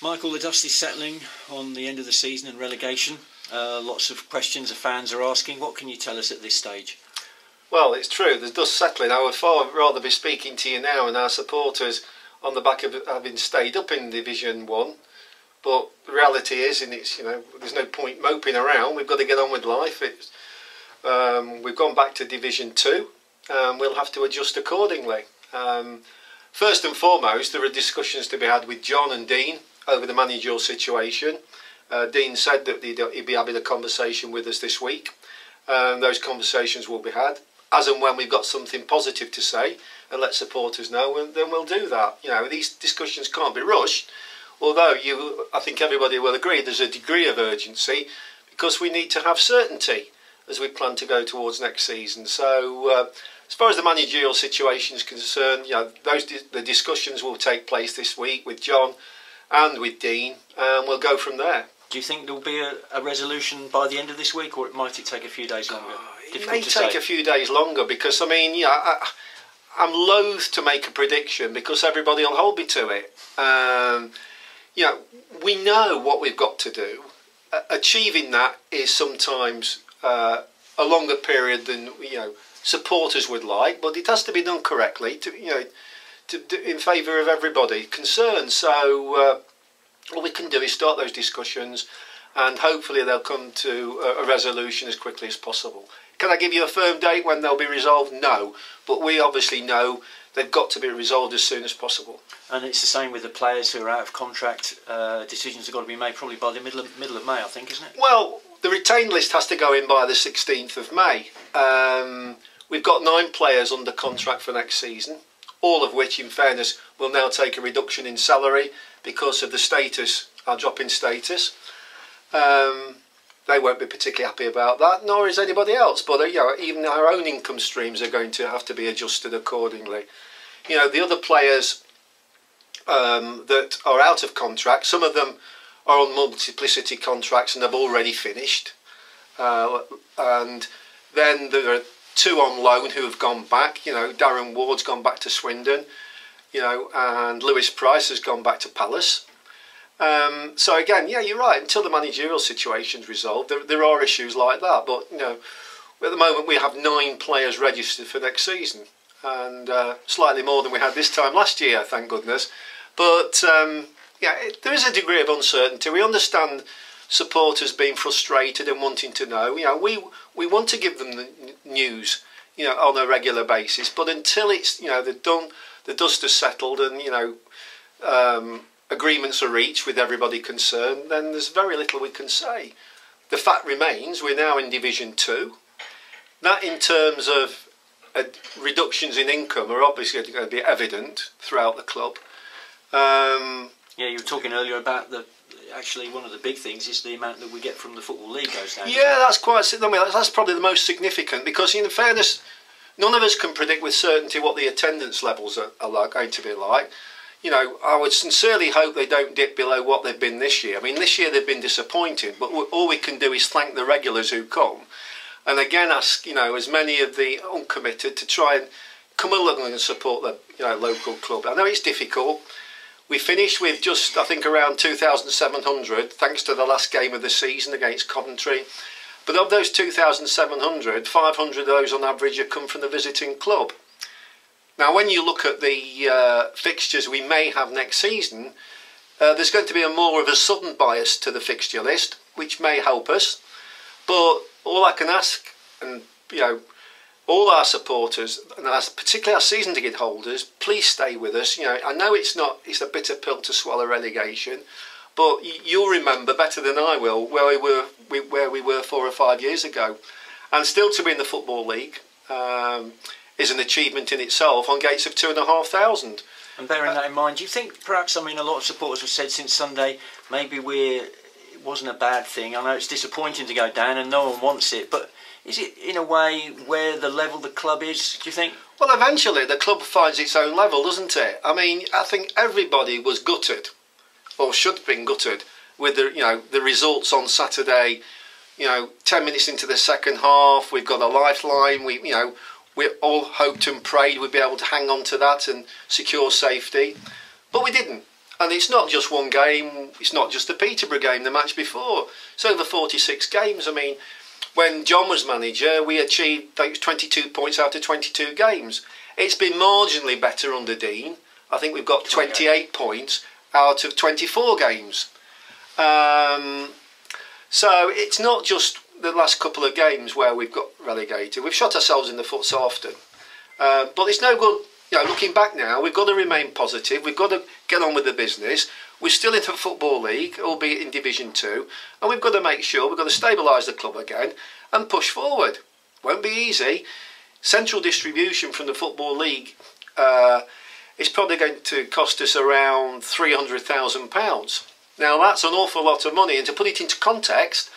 Michael, the dust is settling on the end of the season and relegation. Lots of questions the fans are asking. What can you tell us at this stage? Well, it's true, the dust settling. I would far rather be speaking to you now and our supporters on the back of having stayed up in Division 1. But the reality is, and it's, there's no point moping around. We've got to get on with life. We've gone back to Division 2. We'll have to adjust accordingly. First and foremost, there are discussions to be had with John and Dean over the managerial situation. Dean said that he'd be having a conversation with us this week. Those conversations will be had. As and when we've got something positive to say and let supporters know, then we'll do that. These discussions can't be rushed. Although I think everybody will agree there's a degree of urgency because we need to have certainty as we plan to go towards next season. So as far as the managerial situation is concerned, the discussions will take place this week with John and with Dean, and we'll go from there. Do you think there will be a resolution by the end of this week, or might it take a few days longer? It may take a few days longer because, I'm loath to make a prediction because everybody will hold me to it. We know what we've got to do. Achieving that is sometimes a longer period than supporters would like, but it has to be done correctly in favour of everybody concerned. So all we can do is start those discussions, and hopefully they'll come to a resolution as quickly as possible. Can I give you a firm date when they'll be resolved? No, but we obviously know they've got to be resolved as soon as possible. And it's the same with the players who are out of contract. Decisions have got to be made probably by the middle of May, I think, isn't it? Well, the retained list has to go in by the 16th of May. We've got 9 players under contract for next season, all of which, in fairness, will now take a reduction in salary because of the status, our drop in status. They won't be particularly happy about that, nor is anybody else. But even our own income streams are going to have to be adjusted accordingly. The other players that are out of contract, some of them are on multiplicity contracts and have already finished. And then there are 2 on loan who have gone back. Darren Ward's gone back to Swindon, and Lewis Price has gone back to Palace. So again, you're right, until the managerial situation's resolved, there are issues like that. But, at the moment we have 9 players registered for next season, and slightly more than we had this time last year, thank goodness. But, there is a degree of uncertainty. We understand supporters being frustrated and wanting to know. We want to give them the news, on a regular basis. But until it's, the dust has settled and, agreements are reached with everybody concerned, then there's very little we can say. The fact remains we're now in Division 2. That, in terms of reductions in income, are obviously going to be evident throughout the club. You were talking earlier about actually one of the big things is the amount that we get from the Football League goes down. Yeah, that's that's probably the most significant, because in fairness, none of us can predict with certainty what the attendance levels are going to be like. I would sincerely hope they don't dip below what they've been this year. I mean, this year they've been disappointing, but all we can do is thank the regulars who come, and again ask as many of the uncommitted to try and come along and support the local club. I know it's difficult. We finished with just, I think, around 2,700 thanks to the last game of the season against Coventry. But of those 2,700, 500 of those on average have come from the visiting club. Now, when you look at the fixtures we may have next season, there's going to be more of a southern bias to the fixture list, which may help us. But all I can ask, and all our supporters, and particularly our season ticket holders, please stay with us. I know it's a bitter pill to swallow, relegation, but you'll remember better than I will where we were 4 or 5 years ago, and still to be in the Football League is an achievement in itself on gates of 2,500. And bearing that in mind, do you think perhaps, a lot of supporters have said since Sunday, maybe it wasn't a bad thing. I know it's disappointing to go down and no one wants it, but is it in a way where the level the club is, do you think? Well, eventually the club finds its own level, doesn't it? I think everybody was gutted, or should have been gutted, with the results on Saturday. 10 minutes into the second half, we've got a lifeline. We all hoped and prayed we'd be able to hang on to that and secure safety, but we didn't. And it's not just one game, it's not just the Peterborough game, the match before. It's over 46 games. I mean, when John was manager, we achieved 22 points out of 22 games. It's been marginally better under Dean. I think we've got 28 points out of 24 games. So it's not just the last couple of games where we've got relegated. We've shot ourselves in the foot so often. But it's no good, looking back now, we've got to remain positive. We've got to get on with the business. We're still in the Football League, albeit in Division 2. And we've got to make sure we've got to stabilise the club again and push forward. Won't be easy. Central distribution from the Football League is probably going to cost us around £300,000. Now that's an awful lot of money, and to put it into context,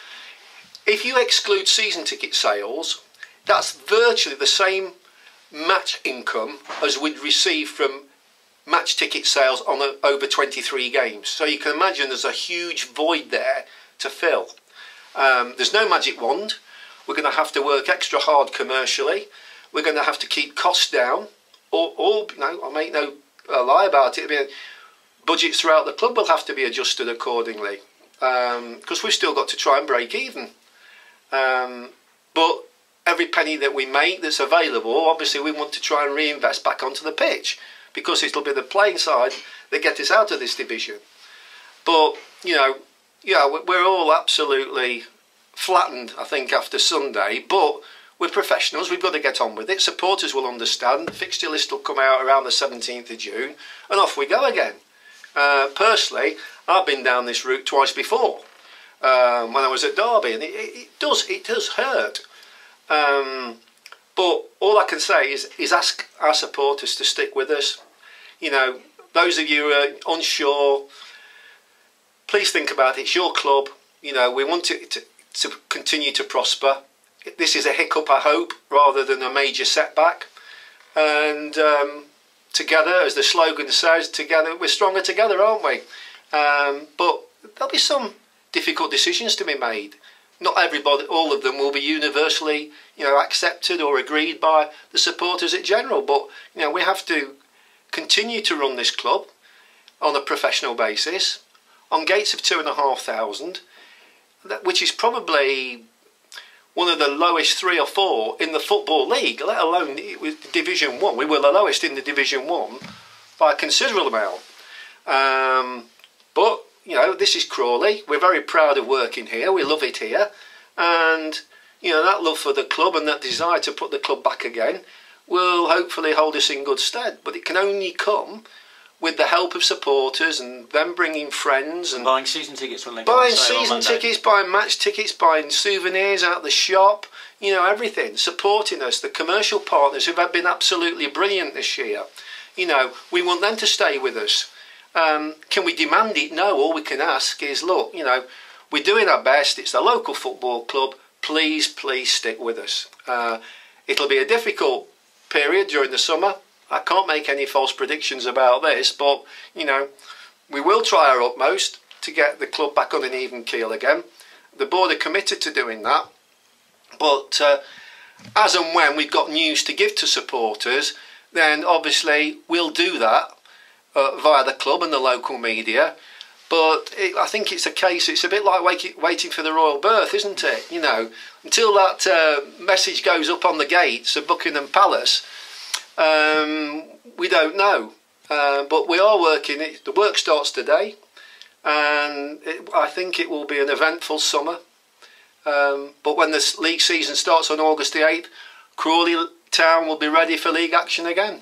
if you exclude season ticket sales, that's virtually the same match income as we'd receive from match ticket sales on over 23 games. So you can imagine there's a huge void there to fill. There's no magic wand. We're going to have to work extra hard commercially. We're going to have to keep costs down. I make no lie about it. I mean, budgets throughout the club will have to be adjusted accordingly, because we've still got to try and break even. But every penny that we make that's available, obviously we want to try and reinvest back onto the pitch, because it'll be the playing side that get us out of this division. But we're all absolutely flattened, I think, after Sunday. But we're professionals, we've got to get on with it. Supporters will understand. The fixture list will come out around the 17th of June, and off we go again. Personally, I've been down this route twice before, when I was at Derby, and it does hurt. But all I can say is ask our supporters to stick with us. Those of you who are unsure, please think about it. It's your club. We want it to continue to prosper. This is a hiccup, I hope, rather than a major setback. And together, as the slogan says, together we're stronger together, aren't we? But there'll be some difficult decisions to be made. Not everybody, all of them will be universally, accepted or agreed by the supporters in general. But we have to continue to run this club on a professional basis, on gates of 2,500, which is probably one of the lowest 3 or 4 in the Football League, let alone Division 1. We were the lowest in the Division 1 by a considerable amount. But, this is Crawley. We're very proud of working here. We love it here. And, that love for the club and that desire to put the club back again will hopefully hold us in good stead. But it can only come with the help of supporters and them bringing friends and buying season tickets when they go on sale on Monday. Buying season tickets, buying match tickets, buying souvenirs out the shop, everything, supporting us. The commercial partners who have been absolutely brilliant this year. We want them to stay with us. Can we demand it? No. All we can ask is, look, we're doing our best. It's a local football club. Please stick with us. It'll be a difficult period during the summer. I can't make any false predictions about this, but, we will try our utmost to get the club back on an even keel again. The board are committed to doing that. But as and when we've got news to give to supporters, then obviously we'll do that via the club and the local media. But I think it's a bit like waiting for the royal birth, isn't it? Until that message goes up on the gates of Buckingham Palace, we don't know, but we are working. The work starts today, and I think it will be an eventful summer. But when the league season starts on August the 8th, Crawley Town will be ready for league action again.